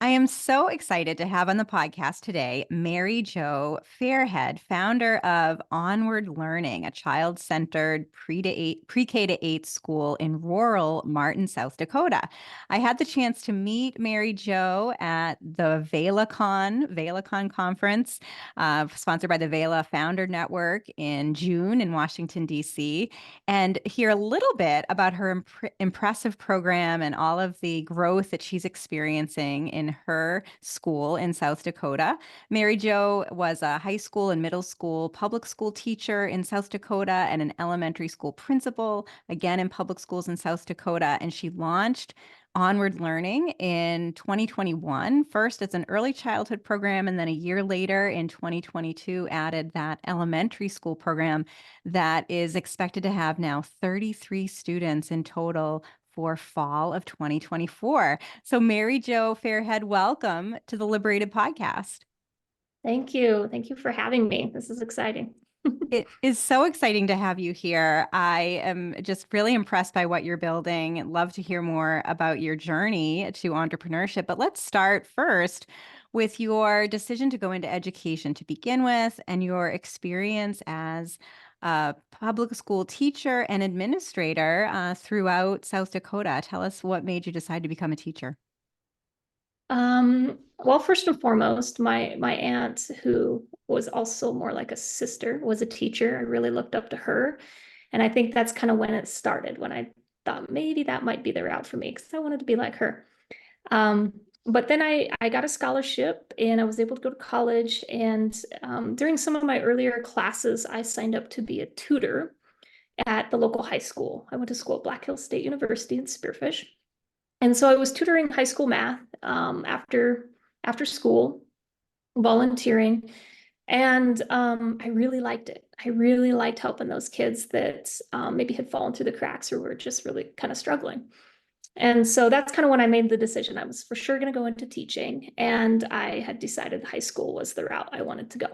I am so excited to have on the podcast today Mary Jo Fairhead, founder of Onward Learning, a child-centered pre-K to 8 school in rural Martin, South Dakota. I had the chance to meet Mary Jo at the VelaCon conference, sponsored by the Vela Founder Network in June in Washington, D.C., and hear a little bit about her impressive program and all of the growth that she's experiencing in her school in South Dakota. Mary Jo was a high school and middle school public school teacher in South Dakota and an elementary school principal, again in public schools in South Dakota. And she launched Onward Learning in 2021, first as an early childhood program, and then a year later in 2022 added that elementary school program that is expected to have now 33 students in total for fall of 2024. So Mary Jo Fairhead, welcome to the Liberated podcast. Thank you. Thank you for having me. This is exciting. It is so exciting to have you here. I am just really impressed by what you're building. Love to hear more about your journey to entrepreneurship. But let's start first with your decision to go into education to begin with and your experience as a public school teacher and administrator throughout South Dakota. Tell us what made you decide to become a teacher. Well, first and foremost, my aunt, who was also more like a sister, was a teacher. I really looked up to her. And I think that's kind of when it started, when I thought maybe that might be the route for me because I wanted to be like her. But then I got a scholarship and I was able to go to college. And during some of my earlier classes, I signed up to be a tutor at the local high school. I went to school at Black Hills State University in Spearfish. And so I was tutoring high school math after school, volunteering, and I really liked it. I really liked helping those kids that maybe had fallen through the cracks or were just really kind of struggling. And so that's kind of when I made the decision. I was for sure going to go into teaching, and I had decided high school was the route I wanted to go.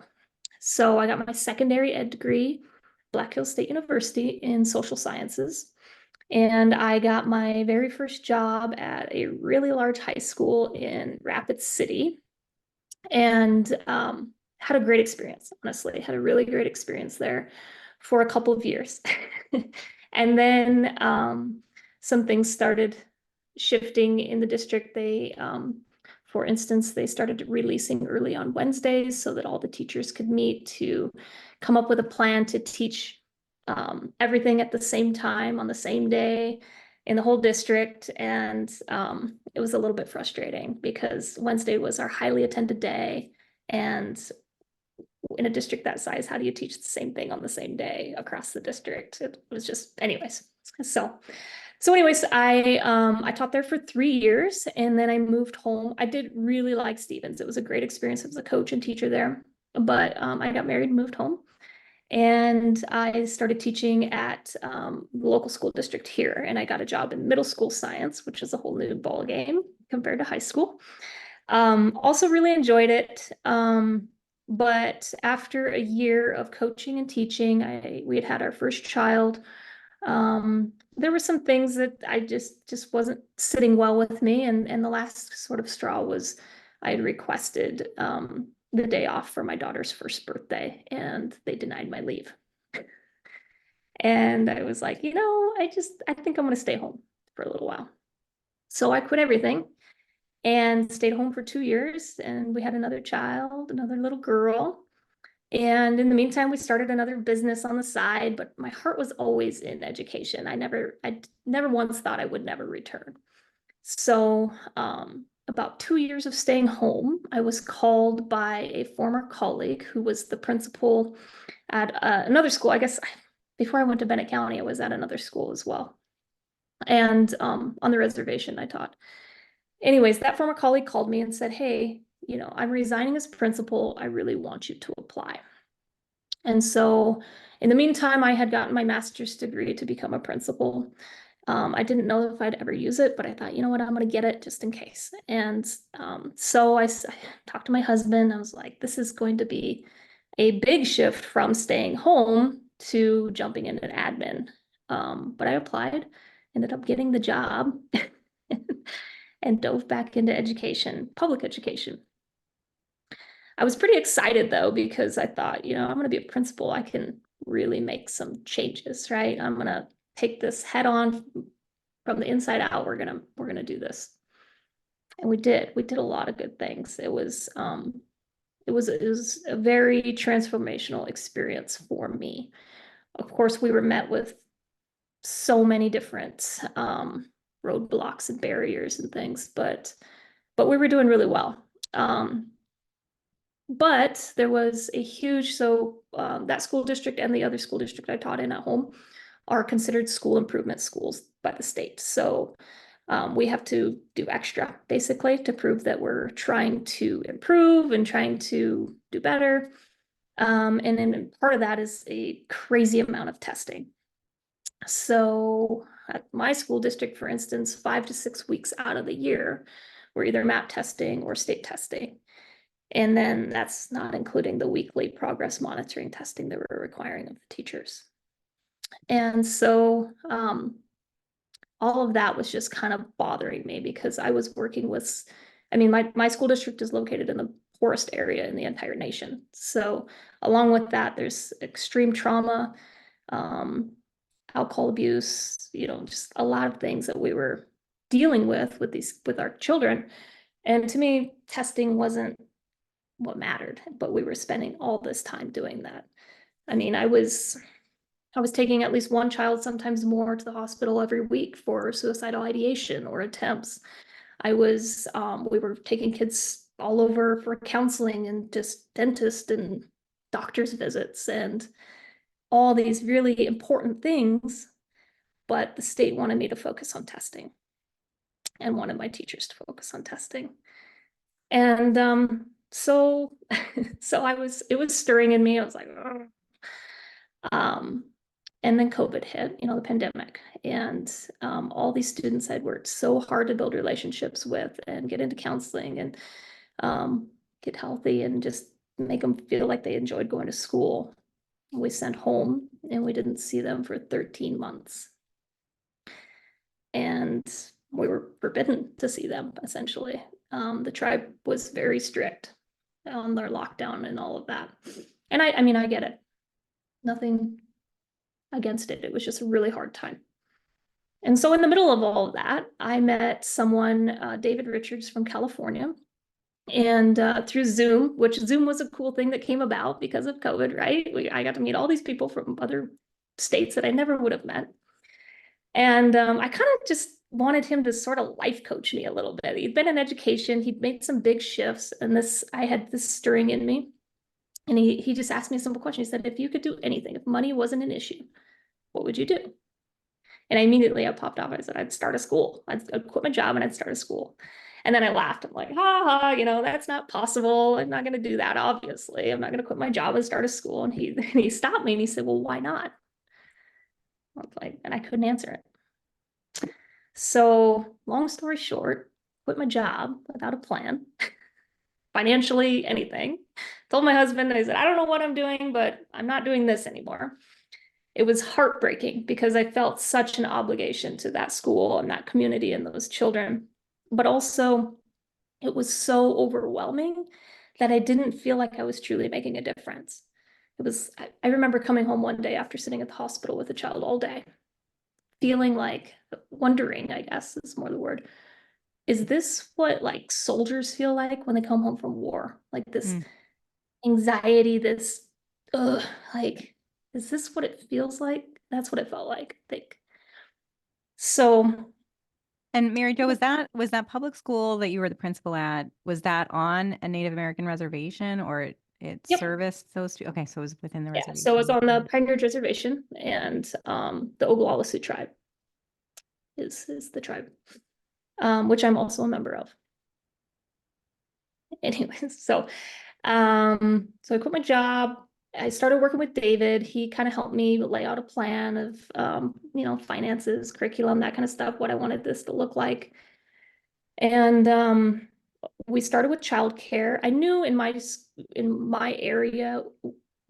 So I got my secondary ed degree, Black Hills State University in social sciences. And I got my very first job at a really large high school in Rapid City and had a great experience, honestly. Had a really great experience there for a couple of years. And then some things started shifting in the district. For instance, they started releasing early on Wednesdays so that all the teachers could meet to come up with a plan to teach everything at the same time on the same day in the whole district. And it was a little bit frustrating because Wednesday was our highly attended day. And in a district that size, how do you teach the same thing on the same day across the district? It was just, anyways. So anyways, I taught there for 3 years and then I moved home. I did really like Stevens. It was a great experience. I was a coach and teacher there, but I got married and moved home. And I started teaching at the local school district here. And I got a job in middle school science, which is a whole new ball game compared to high school. Also really enjoyed it. But after a year of coaching and teaching, we had had our first child. There were some things that I just wasn't sitting well with me. And the last sort of straw was I had requested the day off for my daughter's first birthday, and they denied my leave. And I was like, I think I'm going to stay home for a little while. So I quit everything and stayed home for 2 years, and we had another child, another little girl. And in the meantime, we started another business on the side, but my heart was always in education. I never once thought I would never return. So, about 2 years of staying home, I was called by a former colleague who was the principal at another school. I guess before I went to Bennett County, I was at another school as well. And on the reservation I taught. Anyways, that former colleague called me and said, hey, I'm resigning as principal. I really want you to apply. And so in the meantime, I had gotten my master's degree to become a principal. I didn't know if I'd ever use it, but I thought, you know what, I'm going to get it just in case. And so I talked to my husband. I was like, this is going to be a big shift from staying home to jumping into admin. But I applied, ended up getting the job. and dove back into education, public education. I was pretty excited though, because I thought, I'm going to be a principal. I can really make some changes, right? I'm going to take this head on from the inside out. We're going to do this. And we did. We did a lot of good things. It was a very transformational experience for me. Of course, we were met with so many different roadblocks and barriers and things, but we were doing really well. But there was a huge, that school district and the other school district I taught in at home are considered school improvement schools by the state. So we have to do extra basically to prove that we're trying to improve and trying to do better. And then part of that is a crazy amount of testing. So at my school district, for instance, 5 to 6 weeks out of the year, we're either MAP testing or state testing. And then that's not including the weekly progress monitoring testing that we're requiring of the teachers. And so all of that was just kind of bothering me because I was working with, my school district is located in the poorest area in the entire nation. So along with that, there's extreme trauma, alcohol abuse, just a lot of things that we were dealing with our children. And to me, testing wasn't what mattered, but we were spending all this time doing that. I was taking at least one child, sometimes more, to the hospital every week for suicidal ideation or attempts. We were taking kids all over for counseling and just dentist and doctor's visits and all these really important things, but the state wanted me to focus on testing and wanted my teachers to focus on testing. And so it was stirring in me. I was like, and then COVID hit, the pandemic, and all these students I'd worked so hard to build relationships with and get into counseling and get healthy and just make them feel like they enjoyed going to school. We sent home and we didn't see them for 13 months. And we were forbidden to see them, essentially. The tribe was very strict on their lockdown and all of that. And I get it. Nothing against it. It was just a really hard time. And so in the middle of all of that, I met someone, David Richards from California, and through Zoom, which Zoom was a cool thing that came about because of COVID, right? I got to meet all these people from other states that I never would have met. And I kind of just wanted him to sort of life coach me a little bit. He'd been in education, he'd made some big shifts, and I had this stirring in me. And he just asked me a simple question. He said, if you could do anything, if money wasn't an issue, what would you do? And I popped off. I said, I'd start a school. I'd quit my job and I'd start a school. And then I laughed. I'm like, ha ha, that's not possible. I'm not going to do that, obviously. I'm not going to quit my job and start a school. And he stopped me and he said, well, why not? I was like, and I couldn't answer it. So long story short, quit my job without a plan, financially, anything. Told my husband, I said, I don't know what I'm doing, but I'm not doing this anymore. It was heartbreaking because I felt such an obligation to that school and that community and those children. But also, it was so overwhelming that I didn't feel like I was truly making a difference. I remember coming home one day after sitting at the hospital with a child all day, feeling like, wondering, I guess is more the word, is this what like soldiers feel like when they come home from war? Like this anxiety, this, like, is this what it feels like? That's what it felt like, I think. So, And Mary Jo, was that public school that you were the principal at? Was that on a Native American reservation, or it yep. serviced those two? Okay, so it was within the Yeah. So it was reservation. on the Pine Ridge Reservation, and the Oglala Sioux tribe is the tribe, which I'm also a member of. Anyways, so I quit my job. I started working with David. He kind of helped me lay out a plan of, finances, curriculum, that kind of stuff, what I wanted this to look like. And we started with childcare. I knew in my area,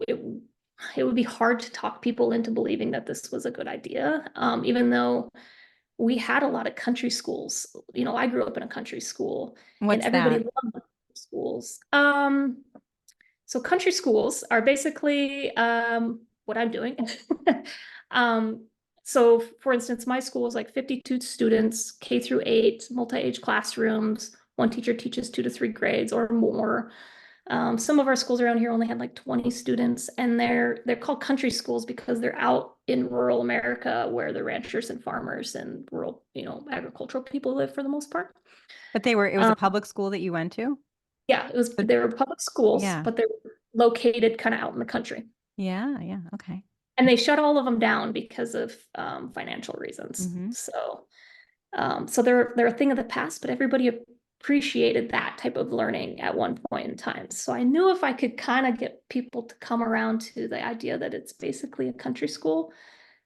it would be hard to talk people into believing that this was a good idea, even though we had a lot of country schools. I grew up in a country school, and What's everybody that? loved the schools. So country schools are basically what I'm doing. Um, so for instance, my school is like 52 students, K through 8, multi-age classrooms. One teacher teaches 2 to 3 grades or more. Some of our schools around here only had like 20 students, and they're called country schools because they're out in rural America where the ranchers and farmers and rural, agricultural people live for the most part. But it was a Um, public school that you went to? yeah, But they were public schools, yeah. but they were located kind of out in the country. Yeah, yeah. Okay. And they shut all of them down because of financial reasons. Hmm. So they're a thing of the past, but everybody appreciated that type of learning at one point in time. So I knew if I could kind of get people to come around to the idea that it's basically a country school,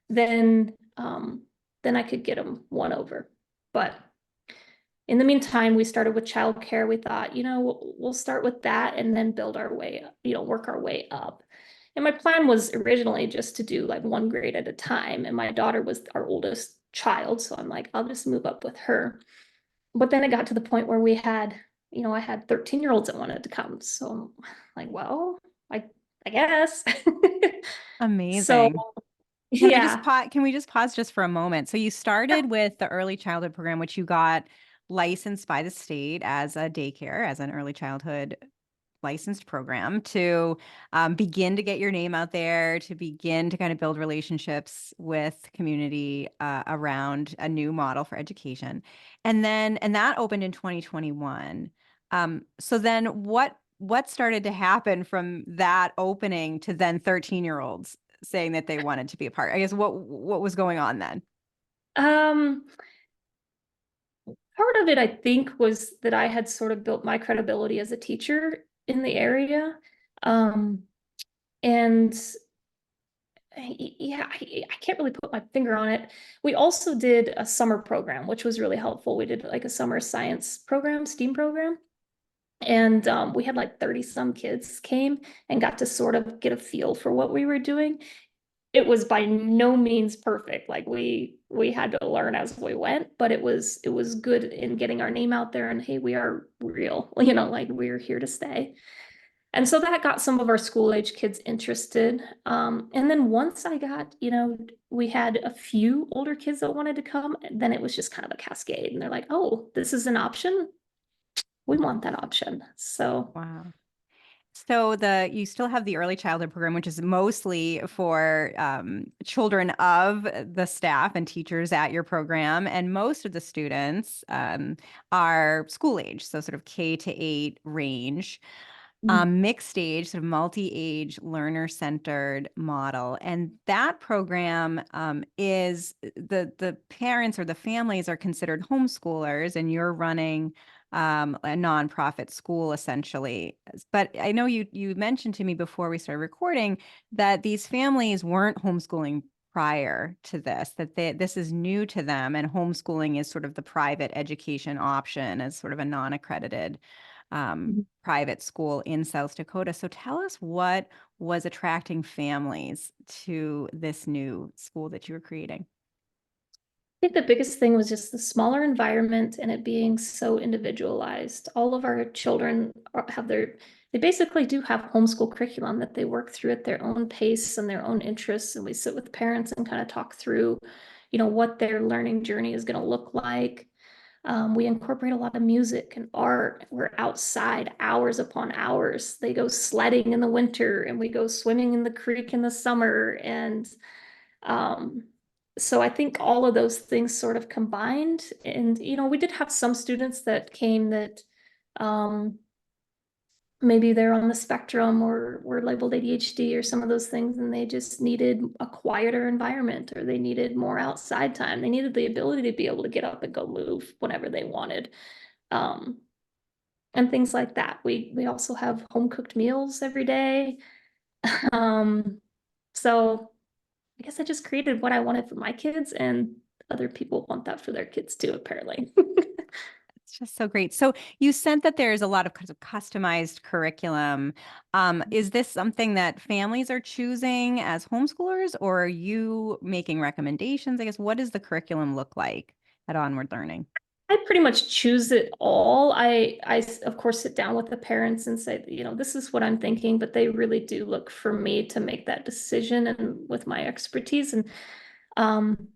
then then I could get them won over. But in the meantime, we started with childcare. We thought, we'll start with that and then build our way up, work our way up. And my plan was originally just to do like one grade at a time. And my daughter was our oldest child. So I'm like, I'll just move up with her. But then it got to the point where I had 13-year-olds that wanted to come. So I'm like, well, I guess. So Amazing. yeah. Can we just pause just for a moment? So you started with the early childhood program, which you got licensed by the state as a daycare, as an early childhood licensed program to begin to get your name out there, to begin to kind of build relationships with community around a new model for education. And that opened in 2021. So then what started to happen from that opening to then 13-year-olds saying that they wanted to be a part? I guess what was going on then? Um, Part of it, I think, was that I had sort of built my credibility as a teacher in the area. Um, and yeah, I can't really put my finger on it. We also did a summer program, which was really helpful. We did like a summer science program, STEAM program. And we had like 30 some kids came and got to sort of get a feel for what we were doing. It was by no means perfect. Like we had to learn as we went, but it was good in getting our name out there and hey, we are real, like we're here to stay. And so that got some of our school age kids interested. And then once I got, we had a few older kids that wanted to come, then it was just kind of a cascade. And they're like, oh, this is an option. We want that option. So Wow. So you still have the early childhood program, which is mostly for children of the staff and teachers at your program, and most of the students are school age, so sort of K-8 range. Mixed age, sort of multi-age, learner-centered model. And that program is the parents or the families are considered homeschoolers, and you're running a nonprofit school essentially. But I know you mentioned to me before we started recording that these families weren't homeschooling prior to this, that this is new to them, and homeschooling is sort of the private education option as sort of a non-accredited private school in South Dakota. So tell us what was attracting families to this new school that you were creating. I think the biggest thing was just the smaller environment and it being so individualized. All of our children they basically do have homeschool curriculum that they work through at their own pace and their own interests. And we sit with parents and kind of talk through, what their learning journey is going to look like. We incorporate a lot of music and art. We're outside hours upon hours. They go sledding in the winter and we go swimming in the creek in the summer. And um, so I think all of those things sort of combined. And, we did have some students that came that um, maybe they're on the spectrum or were labeled ADHD or some of those things, and they just needed a quieter environment or they needed more outside time. They needed the ability to be able to get up and go move whenever they wanted. Um, and things like that. We also have home cooked meals every day. So I guess I just created what I wanted for my kids, and other people want that for their kids too, apparently. It's just so great. So you said that there's a lot of kind of customized curriculum. Is this something that families are choosing as homeschoolers, or are you making recommendations? I guess, what does the curriculum look like? at Onward Learning? I pretty much choose it all. Of course sit down with the parents and say, this is what I'm thinking, but they really do look for me to make that decision and with my expertise. Um,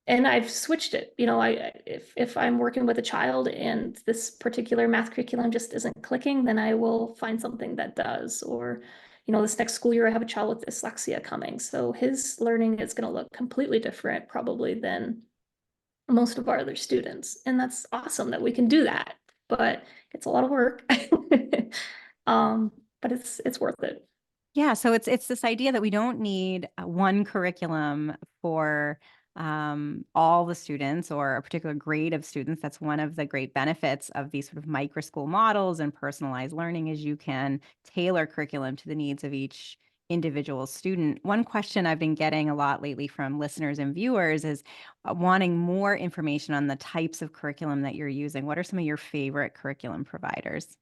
and I've switched it. If I'm working with a child and this particular math curriculum just isn't clicking, then I will find something that does. Or, this next school year I have a child with dyslexia coming, so his learning is going to look completely different probably than most of our other students, and that's awesome that we can do that. But it's a lot of work. um, but it's worth it. Yeah, so it's this idea that we don't need one curriculum for all the students or a particular grade of students. That's one of the great benefits of these sort of micro school models and personalized learning is you can tailor curriculum to the needs of each individual student. One question I've been getting a lot lately from listeners and viewers is wanting more information on the types of curriculum that you're using. What are some of your favorite curriculum providers?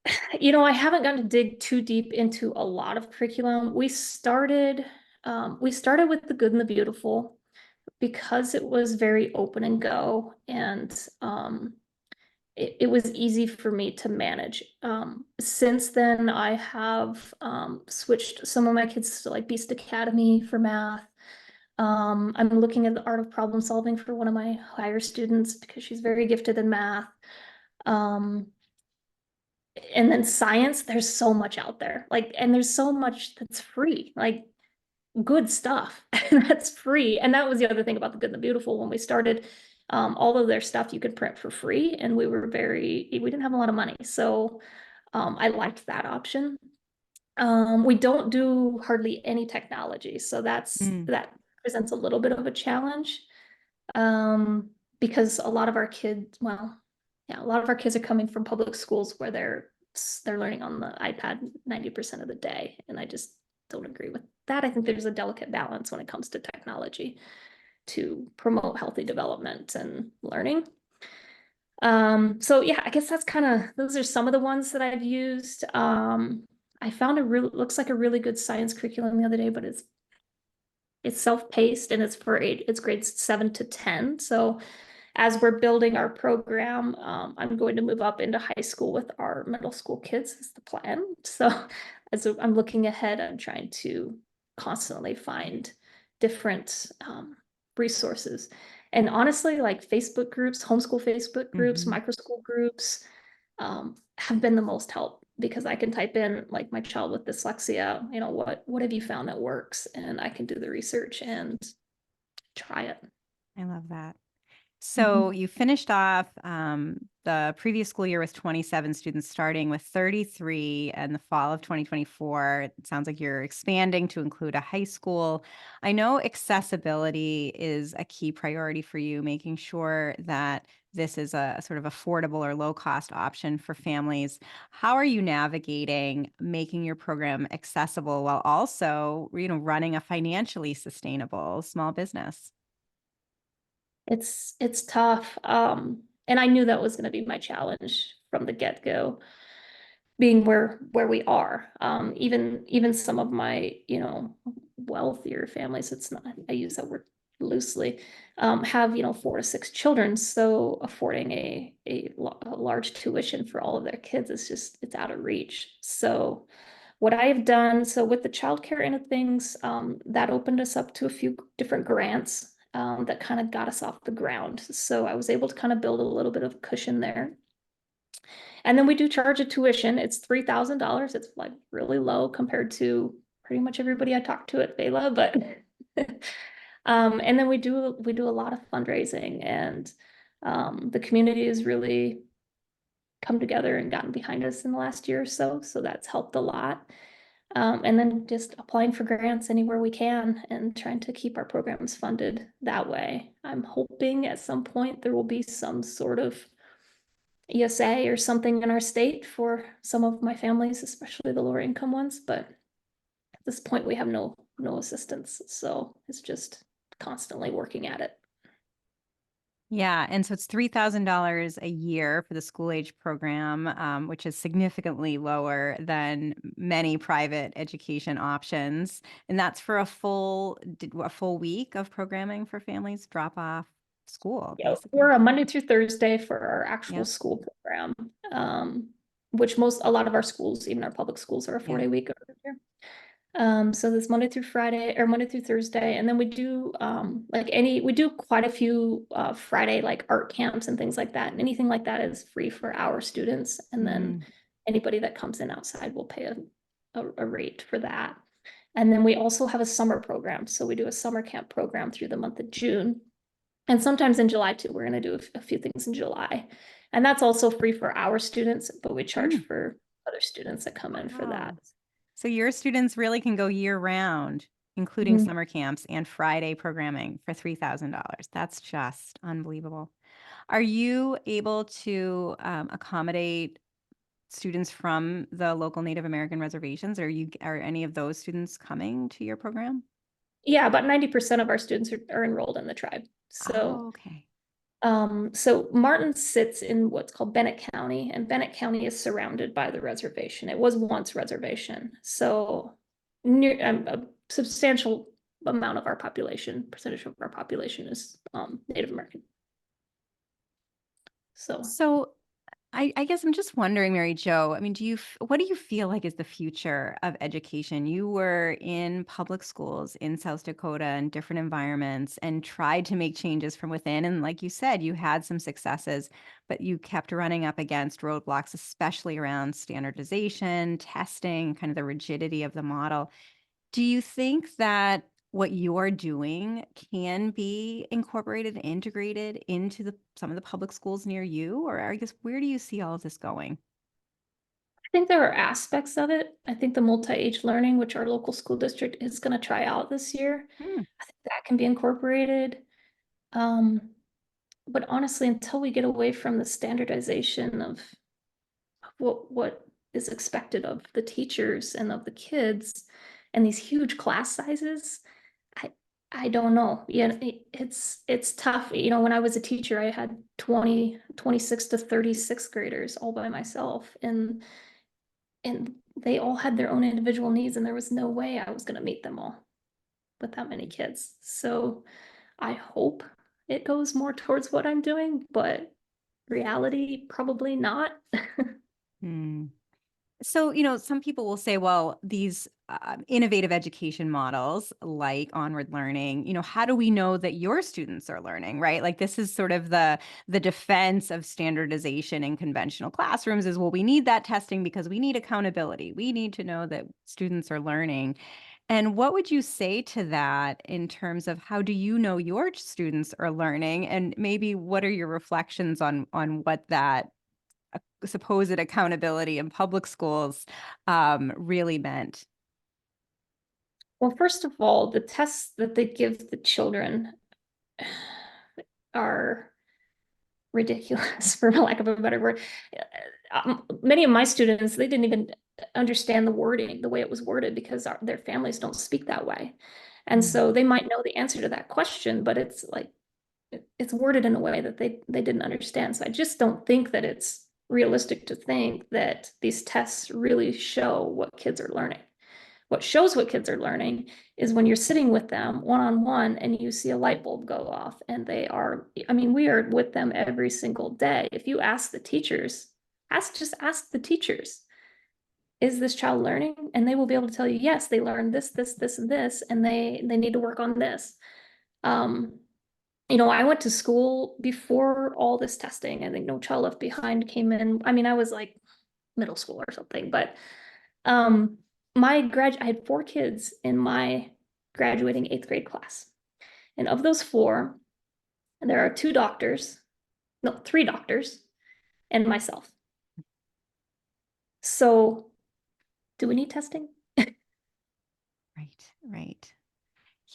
I haven't gotten to dig too deep into a lot of curriculum. We started with the good and the beautiful because it was very open and go, and it was easy for me to manage. Since then, I have switched some of my kids to like Beast Academy for math. I'm looking at the art of problem solving for one of my higher students because she's very gifted in math. Um, and then science, there's so much out there. And there's so much that's free, like good stuff that's free. And that was the other thing about the good and the beautiful when we started. All of their stuff you could print for free, and we didn't have a lot of money. So I liked that option. We don't do hardly any technology, so Mm. that presents a little bit of a challenge. Um, because a lot of our kids are coming from public schools where they're learning on the iPad 90% of the day, and I just don't agree with that. I think there's a delicate balance when it comes to technology to promote healthy development and learning. So yeah, I guess those are some of the ones that I've used. I found looks like a really good science curriculum the other day, but it's self-paced and it's grades 7 to 10. So as we're building our program, I'm going to move up into high school with our middle school kids is the plan. So as I'm looking ahead, I'm trying to constantly find different resources. And honestly, like Facebook groups, homeschool Facebook groups, Mhm. micro school groups, have been the most help because I can type in like my child with dyslexia, what have you found that works? And I can do the research and try it. I love that. So Mhm. you finished off the previous school year with 27 students, starting with 33 in the fall of 2024. It sounds like you're expanding to include a high school. I know accessibility is a key priority for you, making sure that this is a sort of affordable or low cost option for families. How are you navigating making your program accessible while also, running a financially sustainable small business? It's tough. And I knew that was going to be my challenge from the get-go, being where we are. Even some of my, wealthier families, it's not, I use that word loosely, have, 4 to 6 children. So affording a large tuition for all of their kids is it's out of reach. So what I've done, so with the childcare end of things, that opened us up to a few different grants that kind of got us off the ground. So I was able to kind of build a little bit of a cushion there. And then we do charge a tuition. It's $3,000. It's like really low compared to pretty much everybody I talk to at Bela, but and then we do a lot of fundraising, and the community has really come together and gotten behind us in the last year or so. So that's helped a lot. And then just applying for grants anywhere we can and trying to keep our programs funded that way. I'm hoping at some point there will be some sort of ESA or something in our state for some of my families, especially the lower income ones. But at this point, we have no assistance. So it's just constantly working at it. Yeah, and so it's $3,000 a year for the school age program, which is significantly lower than many private education options. And that's for a full week of programming for families, drop off. school, Yeah, basically. we're a Monday through Thursday for our actual Yeah. school program, which a lot of our schools, even our public schools, are a Yeah. 4-day week over here. So this Monday through Friday or Monday through Thursday, and then we do we do quite a few Friday like art camps and things like that. And anything like that is free for our students. And then Mm. anybody that comes in outside will pay a rate for that. And then we also have a summer program. So we do a summer camp program through the month of June. And sometimes in July too. We're going to do a few things in July. And that's also free for our students, but we charge Mm. for other students that come in for that. Wow. So your students really can go year round, including Mhm. summer camps and Friday programming for $3,000. That's just unbelievable. Are you able to accommodate students from the local Native American reservations? Are any of those students coming to your program? Yeah, about 90% of our students are enrolled in the tribe. Oh, okay. So Martin sits in what's called Bennett County, and Bennett County is surrounded by the reservation. It was once reservation. So a substantial amount of our population, percentage of our population is Native American. So So I guess I'm just wondering, Mary Jo, I mean, what do you feel like is the future of education? You were in public schools in South Dakota and different environments and tried to make changes from within. And like you said, you had some successes, but you kept running up against roadblocks, especially around standardization, testing, kind of the rigidity of the model. Do you think that what you're doing can be incorporated, integrated into some of the public schools near you? Or I guess where do you see all of this going? I think there are aspects of it. I think the multi-age learning, which our local school district is going to try out this year, Hmm. I think that can be incorporated. Um, but honestly, until we get away from the standardization of what is expected of the teachers and of the kids and these huge class sizes, I I don't know. Yeah, it's tough. When I was a teacher, I had 26 to 36 graders all by myself, and they all had their own individual needs, and there was no way I was going to meet them all with that many kids. So I hope it goes more towards what I'm doing, but reality, probably not. Hmm. So, some people will say, well, these innovative education models like onward learning, how do we know that your students are learning, right? Like this is sort of the defense of standardization in conventional classrooms is, well, we need that testing because we need accountability. We need to know that students are learning. And what would you say to that in terms of how do you know your students are learning? And maybe what are your reflections on what that supposed accountability in public schools really meant? Well, first of all, the tests that they give the children are ridiculous, for lack of a better word. Many of my students, they didn't even understand the wording, the way it was worded, because their families don't speak that way. And Mm. so they might know the answer to that question, but it's like it's worded in a way that they didn't understand. So I just don't think that it's realistic to think that these tests really show what kids are learning. What shows what kids are learning is when you're sitting with them one-on-one and you see a light bulb go off, and I mean, we are with them every single day. If you ask the teachers, just ask the teachers, is this child learning? And they will be able to tell you, yes, they learned this, and this, and they need to work on this. Um, I went to school before all this testing. I think No Child Left Behind came in. I mean, I was like middle school or something, but um, I had 4 kids in my graduating 8th grade class. And of those 4, there are 2 doctors, no, 3 doctors, and myself. So do we need testing? Right, right.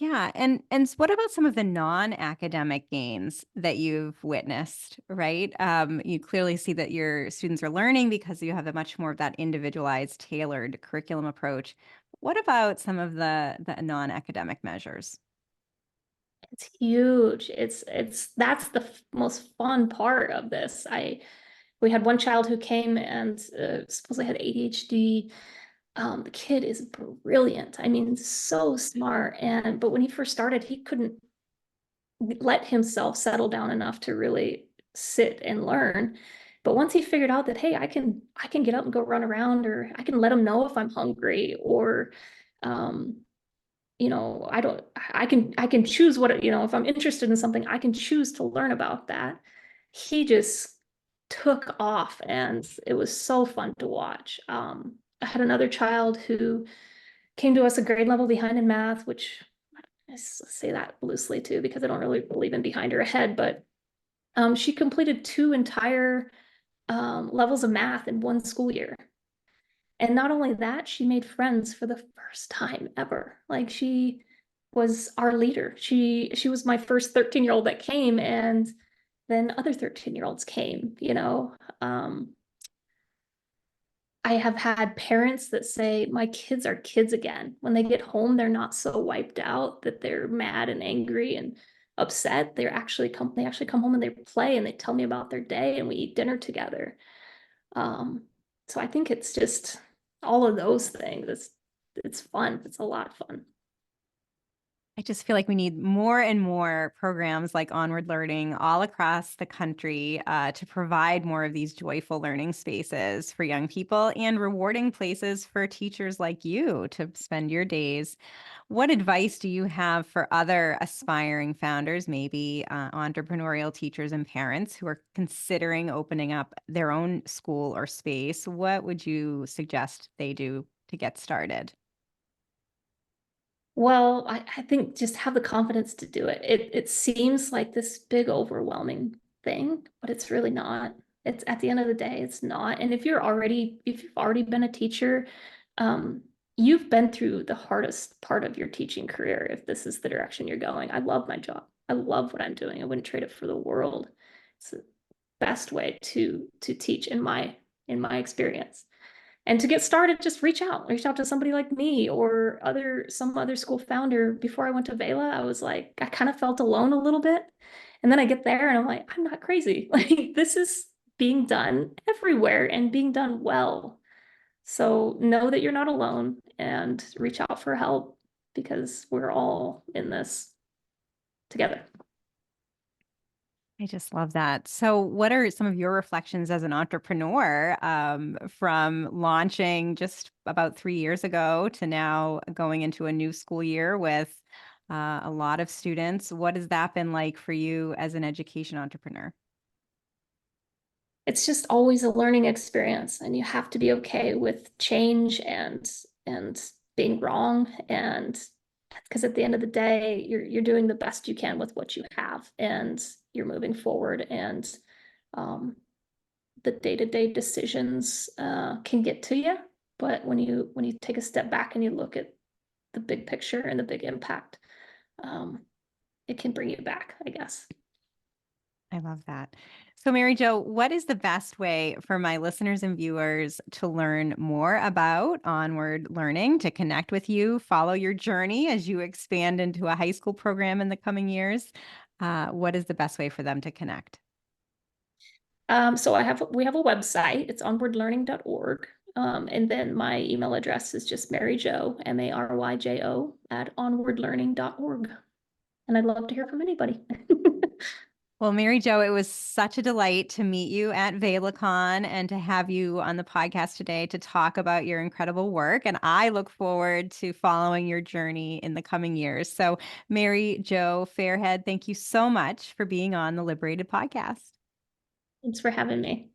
Yeah, and what about some of the non-academic gains that you've witnessed, right? You clearly see that your students are learning because you have a much more of that individualized, tailored curriculum approach. What about some of the non-academic measures? It's huge. That's the most fun part of this. We had one child who came and supposedly had ADHD. The kid is brilliant. I mean, so smart. But when he first started, he couldn't let himself settle down enough to really sit and learn. But once he figured out that, hey, I can get up and go run around, or I can let him know if I'm hungry, or um, I don't, I can choose what, if I'm interested in something, I can choose to learn about that. He just took off, and it was so fun to watch. I had another child who came to us a grade level behind in math, which I say that loosely too, because I don't really believe in behind or ahead, but she completed two entire levels of math in one school year. And not only that, she made friends for the first time ever. Like, she was our leader. She was my first 13-year-old that came, and then other 13-year-olds came. I have had parents that say, my kids are kids again. When they get home, they're not so wiped out that they're mad and angry and upset. They actually come home and they play and they tell me about their day and we eat dinner together. Um, so I think it's just all of those things. It's fun. It's a lot of fun. I just feel like we need more and more programs like Onward Learning all across the country to provide more of these joyful learning spaces for young people and rewarding places for teachers like you to spend your days. What advice do you have for other aspiring founders, maybe entrepreneurial teachers and parents who are considering opening up their own school or space? What would you suggest they do to get started? Well, I think just have the confidence to do it. It seems like this big overwhelming thing, but it's really not. It's at the end of the day, it's not. And if you've already been a teacher, um, you've been through the hardest part of your teaching career if this is the direction you're going. I love my job. I love what I'm doing. I wouldn't trade it for the world. It's the best way to teach in my experience. And to get started, just reach out to somebody like me or some other school founder. Before I went to Vela, I was like, I kind of felt alone a little bit. And then I get there and I'm like, I'm not crazy. Like, this is being done everywhere and being done well. So know that you're not alone and reach out for help, because we're all in this together. I just love that. So, what are some of your reflections as an entrepreneur from launching just about 3 years ago to now going into a new school year with a lot of students? What has that been like for you as an education entrepreneur? It's just always a learning experience, and you have to be okay with change and being wrong, and because at the end of the day, you're doing the best you can with what you have, and you're moving forward, and um, the day-to-day decisions can get to you, but when you take a step back and you look at the big picture and the big impact, um, it can bring you back, I guess. I love that. So, Mary Jo, what is the best way for my listeners and viewers to learn more about Onward Learning, to connect with you, follow your journey as you expand into a high school program in the coming years? What is the best way for them to connect? So we have a website. It's onwardlearning.org. And then my email address is just maryjo, MARYJO, at onwardlearning.org. And I'd love to hear from anybody. Well, Mary Jo, it was such a delight to meet you at VelaCon and to have you on the podcast today to talk about your incredible work. And I look forward to following your journey in the coming years. So, Mary Jo Fairhead, thank you so much for being on the Liberated podcast. Thanks for having me.